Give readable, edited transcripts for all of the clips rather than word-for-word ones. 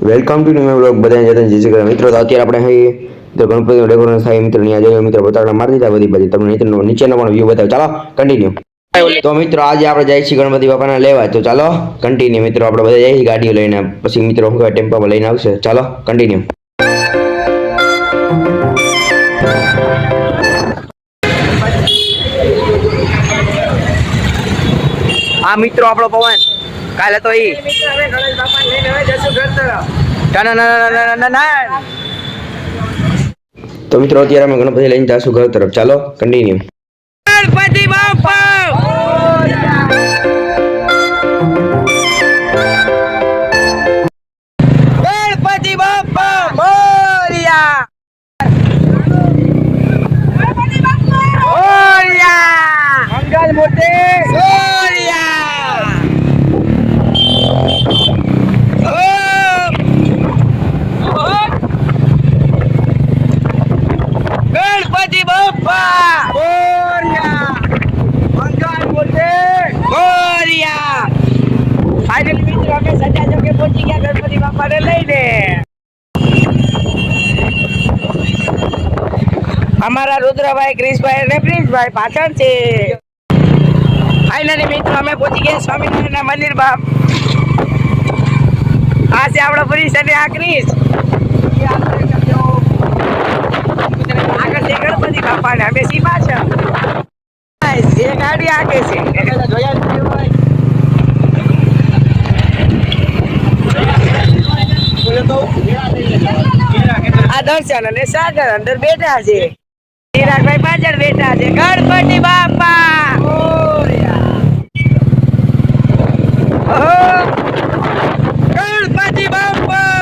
Welcome to new blog. બધાને જતા જય શ્રી કૃષ્ણ મિત્રો. તો અત્યારે આપણે અહીં તો ગણપતિનું ડેકોરેશન થાય મિત્રો. અહીંયા જોઈએ મિત્રો બતાવડા મારી દીધા બધી બાજુ. તમને નીચેનો પણ વ્યૂ બતાવ. ચાલો કન્ટિન્યુ. તો મિત્રો આજે આપણે જઈએ છીએ ગણપતિ બાપાને લેવા. તો ચાલો કન્ટિન્યુ મિત્રો. આપણે બધા જઈએ ગાડીઓ લઈને. પછી મિત્રો શું કહેવાય ટેમ્પામાં લઈને આવશે. ચાલો કન્ટિન્યુ. આ મિત્રો આપણો પવન કાલે તો ઈ તો મિત્રો અત્યારે અમે ગણપતિ લઈને જઈશું ઘર તરફ. ચાલો કન્ટિન્યુ. ગણપતિ બાપા ગણપતિ બાપા મોરિયા ગણપતિ બાપા મોરિયા મંગલ મૂર્તિ ગણપતિ બાપા મોરિયા મંગલ મૂર્તિ મોરિયા. ફાઇનલી મિત્રો અમે સજા જોકે પહોંચી ગયા ગણપતિ બાપાને લઈને. અમારા રુદ્રભાઈ, ક્રિશભાઈ અને પ્રિન્સભાઈ પાછળ છે. ફાઇનલી મિત્રો અમે પહોંચી ગયા સ્વામિનારાયણના મંદિર બાપ. આ છે આપણો પ્રિન્સ અને આ ક્રિશ. આગળ છે ગણપતિ બાપા ને અમે સી પાછળ. એ ગાડી આગે છે આ દર્શન અને સાગર અંદર બેઠા છે. ચિરાગભાઈ પાછળ બેઠા છે. ગણપતિ બાપા ગણપતિ બાપા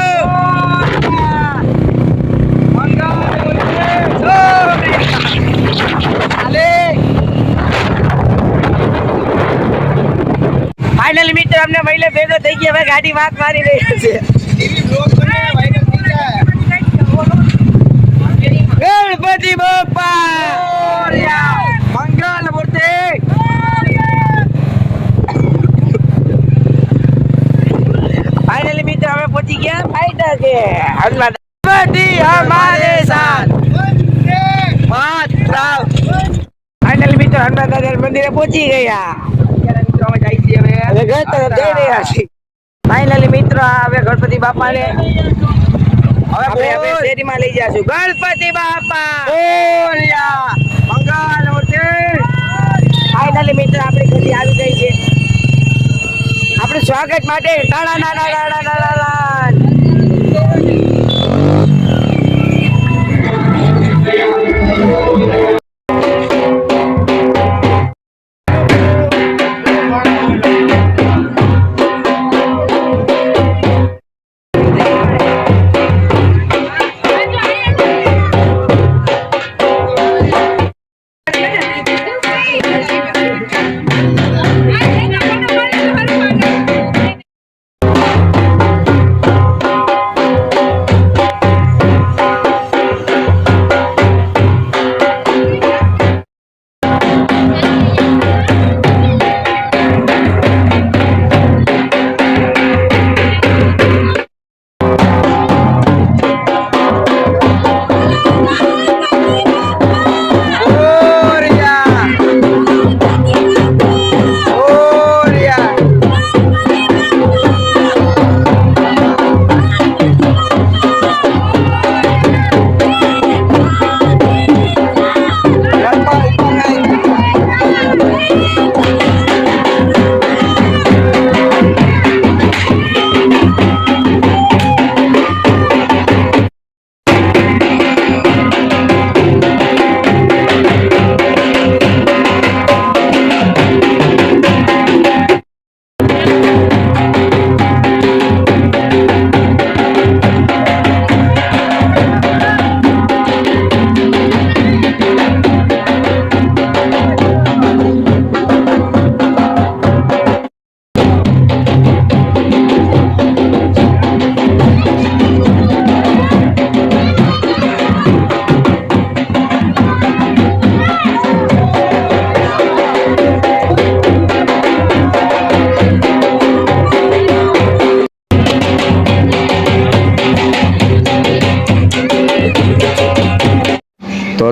ફાઇનલી મિત્ર અમને મહિલા ભેગો થઈ ગયા. હવે ગાડી વાત મારી રહી છે. ગણપતિ બાપા મંગલ મૂર્તિ. ફાઇનલી મિત્ર અમે પહોંચી ગયા ફાઈટર કે હનુમાન ગણપતિ હમારે સાથ. ફાઇનલી મિત્ર હનુમાન દાદા મંદિરે પહોંચી ગયા. ફાઇનલી મિત્ર હવે ગણપતિ બાપા ને હવે શેરીમાં લઈ જશું. ગણપતિ બાપા મંગલ મૂર્તિ. ફાઇનલી મિત્ર આપણી ગાડી આવી ગઈ છે. આપણું સ્વાગત માટે તાળા નાના નાના નાના.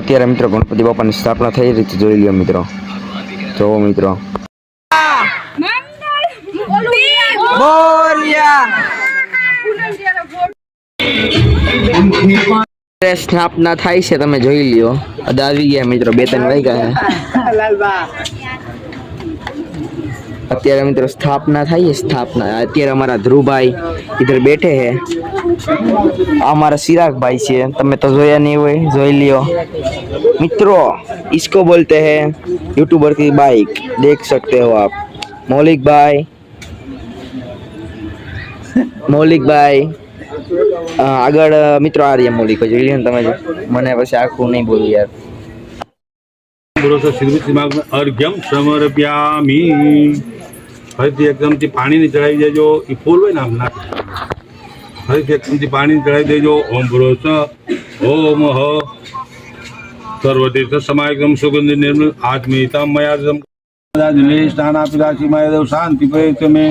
અત્યારે મિત્રો ગણપતિ બાપાની સ્થાપના થઈ રહી છે, જોઈ લ્યો મિત્રો. જોવો મિત્રો, સ્થાપના થાય છે, તમે જોઈ લ્યો. આવી ગયા મિત્રો, 2-3 વાગ્યા છે. અત્યારે મિત્રો સ્થાપના થાય છે, સ્થાપના. અત્યારે અમારા ધ્રુવભાઈ इधर बैठे हैं. हमारा चिराग भाई से તમે તો જોયા નહીં હોય, જોઈ લ્યો મિત્રો. इसको बोलते हैं यूट्यूबर की बाइक, देख सकते हो आप. मौलिक भाई આગળ મિત્રો આ રહ્યા મૌલિક. જોઈ લ્યો ને તમે, મને પછી આખું નહીં બોલું યાર. अर्घ्यम समर्प्यामि. ફરીથી એકદમથી પાણીને ચડાવી દેજો. એ ફૂલ હોય ને આમ નાખ. ફરીથી એકદમથી પાણીને ચડાવી દેજો. ઓમ ભરોસ ઓમ હ સર્વતીર્થ સમાયકમ સુગંધિ નિર્મલ આત્મીયતા મયાદમ સ્નાનાપિરાશિમાય દેવ શાંતિ પ્રયુક્ત મે.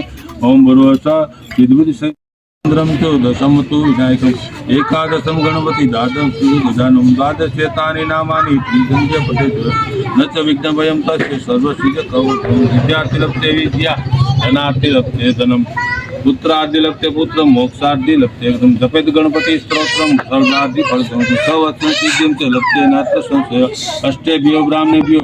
ઓમ ભરોસ વિદ્યુત चंद्रम चौदशम तु विनायकम एकादशम गणपति द्वादश गजानम द्वादश एतानि नामानि त्रिसंख्य पठेत् न च विघ्नभयं तस्य सर्वसिद्ध कवचम. विद्यार्थी लभते विद्या, धनार्थी लभते धनम, पुत्रार्थी लभते पुत्र, मोक्षार्थी लभते एकदम. जपेत गणपति स्तोत्रम सर्वार्थी फलसम. सवत्न सिद्धिं च लभते नात्र संशय. अष्टेभ्यो ब्राह्मणेभ्यो